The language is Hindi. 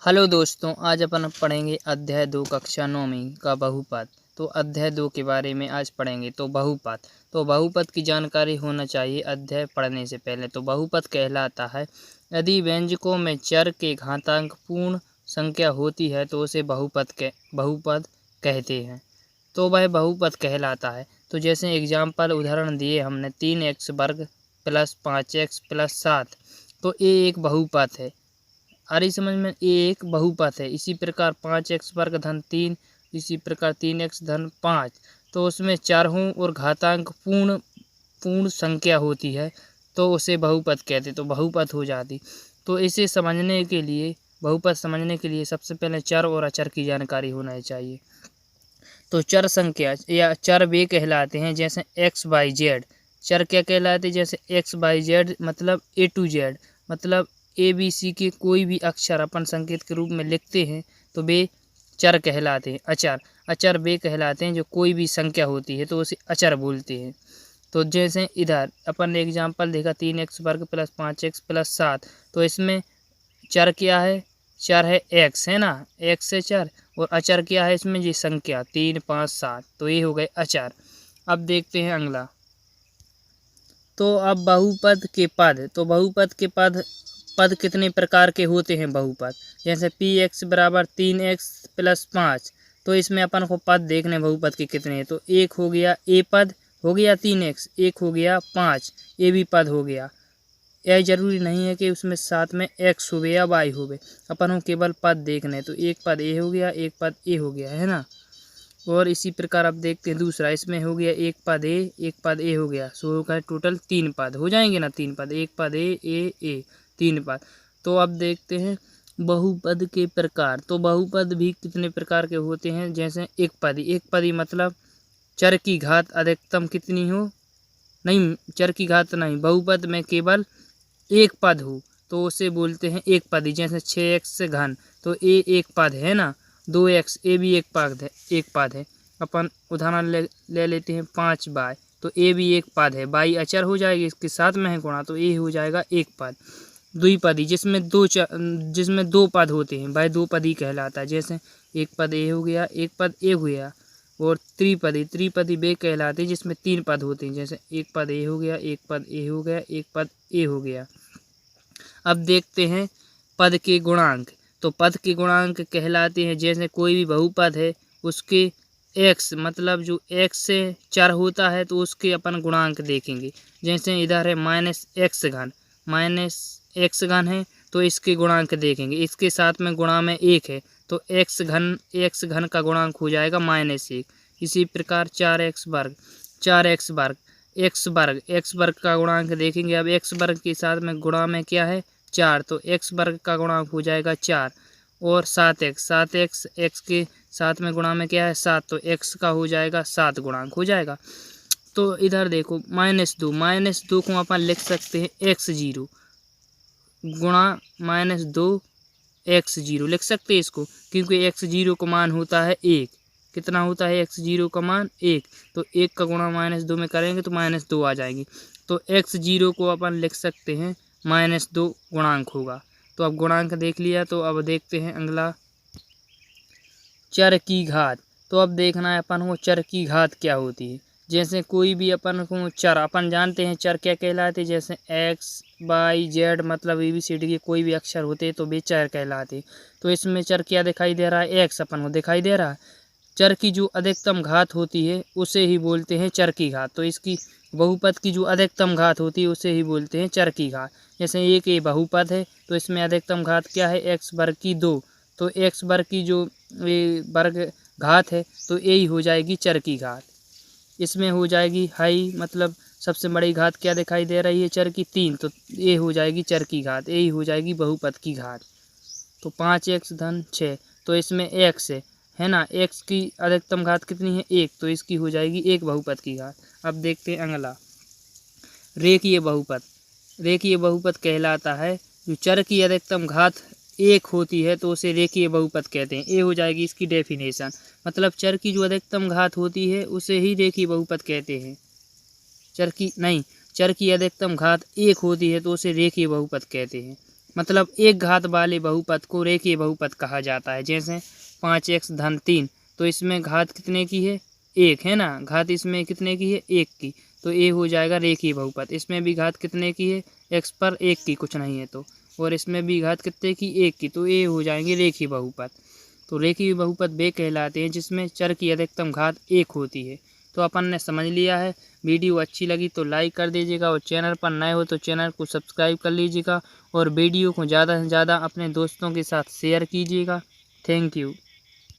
हेलो दोस्तों, आज अपन पढ़ेंगे अध्याय 2 कक्षा 9वीं का बहुपद। तो अध्याय 2 के बारे में आज पढ़ेंगे। तो बहुपद की जानकारी होना चाहिए अध्याय पढ़ने से पहले। तो बहुपद कहलाता है यदि व्यंजकों में चर के घातांक पूर्ण संख्या होती है तो उसे बहुपद कहते हैं। तो वह बहुपद कहलाता है। तो जैसे एग्जाम्पल उदाहरण दिए हमने 3x वर्ग प्लस 5x प्लस 7। तो ये एक बहुपद है। आ रही समझ में, ये एक बहुपद है। इसी प्रकार 5x वर्ग धन 3, इसी प्रकार 3x धन 5। तो उसमें चारों और घातांक पूर्ण संख्या होती है तो उसे बहुपद कहते, तो बहुपद हो जाती। तो इसे समझने के लिए, बहुपद समझने के लिए सबसे पहले चर और अचर की जानकारी होना चाहिए। तो चर संख्या या चर वे कहलाते हैं जैसे एक्स वाई जेड। चर क्या कहलाते हैं? जैसे एक्स वाई जेड मतलब ए टू जेड, मतलब ए बी सी के कोई भी अक्षर अपन संकेत के रूप में लिखते हैं तो वे चर कहलाते हैं। अचर वे कहलाते हैं जो कोई भी संख्या होती है तो उसे अचर बोलते हैं। तो जैसे इधर अपन ने एग्जाम्पल देखा 3x वर्ग प्लस 5x प्लस 7। तो इसमें चर क्या है? चर है एक्स, है ना, एक्स है चर। और अचर क्या है इसमें? ये संख्या 3, 5, 7। तो ये हो गए अचर। अब देखते हैं अगला। तो अब बहुपद के पद। तो बहुपद के पद कितने प्रकार के होते हैं बहुपद? जैसे px बराबर 3x प्लस 5। तो इसमें अपन को पद देखने बहुपद के कितने हैं। तो एक हो गया ए पद, हो गया 3x, एक हो गया 5, ये भी पद हो गया। यह जरूरी नहीं है कि उसमें साथ में x हो या y हो। अपन को केवल पद देखने, तो एक पद ए हो गया, एक पद ए हो गया, है ना। और इसी प्रकार अब देखते हैं दूसरा। इसमें हो गया एक पद ए, एक पद ए हो गया, सो होगा टोटल 3 पद हो जाएंगे ना। 3 पद, एक पद ए 3 पद। तो अब देखते हैं बहुपद के प्रकार। तो बहुपद भी कितने प्रकार के होते हैं? जैसे एक पदी मतलब चर की घात अधिकतम कितनी हो, नहीं चर की घात नहीं, बहुपद में केवल एक पद हो तो उसे बोलते हैं एक पदी। जैसे 6x घन, तो ए एक पद है ना। 2x, ए भी एक पद है। अपन उदाहरण ले लेते हैं 5y। तो ए भी एक पद है, y अचर हो जाएगी, इसके साथ में है गुणा, तो ए हो जाएगा एक पद। द्विपदी जिसमें दो पद होते हैं वह दो पदी कहलाता है। जैसे एक पद ए हो गया, एक पद ए हो गया। और त्रिपदी वे कहलाते हैं जिसमें 3 पद होते हैं। जैसे एक पद ए हो गया, एक पद ए हो गया, एक पद ए हो गया। अब देखते हैं पद के गुणांक। तो पद के गुणांक कहलाते हैं जैसे कोई भी बहुपद है उसके x मतलब जो x से चर होता है तो उसके अपन गुणांक देखेंगे। जैसे इधर है माइनस x घन है तो इसके गुणांक देखेंगे। इसके साथ में गुणा में 1 है तो x घन का गुणांक हो जाएगा -1। इसी प्रकार 4x वर्ग का गुणांक देखेंगे। अब x वर्ग के साथ में गुणा में क्या है 4, तो x वर्ग का गुणांक हो जाएगा 4। और 7x x के साथ में गुणा में क्या है 7, तो x का हो जाएगा 7 गुणांक हो जाएगा। तो इधर देखो -2 को अपन लिख सकते हैं x0 गुणा -2x0 लिख सकते हैं इसको, क्योंकि x0 का मान होता है 1। कितना होता है x0 का मान 1, तो 1 का गुणा -2 में करेंगे तो -2 आ जाएगी। तो x0 को अपन लिख सकते हैं -2 गुणांक होगा। तो अब गुणांक देख लिया। तो अब देखते हैं अगला चर की घात। तो अब देखना है अपन को चर की घात क्या होती है। जैसे कोई भी अपन को चर, अपन जानते हैं चर क्या कहलाते हैं। जैसे x y z मतलब ABCD के कोई भी अक्षर होते हैं तो वे चर कहलाते। तो इसमें चर क्या दिखाई दे रहा है? x अपन को दिखाई दे रहा है। चर की जो अधिकतम घात होती है उसे ही बोलते हैं चर की घात। तो इसकी बहुपद की जो अधिकतम घात होती है उसे ही बोलते हैं चर की घात। जैसे एक ये बहुपद है तो इसमें अधिकतम घात क्या है? x वर्ग की 2। तो x वर्ग की जो ये वर्ग घात है तो यही हो जाएगी चर की घात। इसमें हो जाएगी हाई मतलब सबसे बड़ी घात क्या दिखाई दे रही है? चर की 3। तो ये हो जाएगी चर की घात, यही हो जाएगी बहुपद की घात। तो 5x धन 6, तो इसमें x है ना, x की अधिकतम घात कितनी है? 1, तो इसकी हो जाएगी 1 बहुपद की घात। अब देखते हैं अगला रेखीय बहुपद कहलाता है जो चर की अधिकतम घात 1 होती है तो उसे रेखीय बहुपद कहते हैं। ये हो जाएगी इसकी डेफिनेशन, मतलब चर की जो अधिकतम घात होती है उसे ही रेखीय बहुपद कहते हैं। चर की अधिकतम घात 1 होती है तो उसे रेखीय बहुपद कहते हैं। मतलब एक घात वाले बहुपद को रेखीय बहुपद कहा जाता है। जैसे 5x धन 3, तो इसमें घात कितने की है, 1 है ना, घात इसमें कितने की है, 1 की, तो ये हो जाएगा रेखीय बहुपद। इसमें भी घात कितने की है, x पर 1 की, कुछ नहीं है तो, और इसमें भी घात कितने की, 1 की, तो ये हो जाएंगे रेखीय बहुपद। तो रेखीय बहुपद वे कहलाते हैं जिसमें चर की अधिकतम घात 1 होती है। तो अपन ने समझ लिया है। वीडियो अच्छी लगी तो लाइक कर दीजिएगा, और चैनल पर नए हो तो चैनल को सब्सक्राइब कर लीजिएगा, और वीडियो को ज़्यादा से ज़्यादा अपने दोस्तों के साथ शेयर कीजिएगा। Thank you.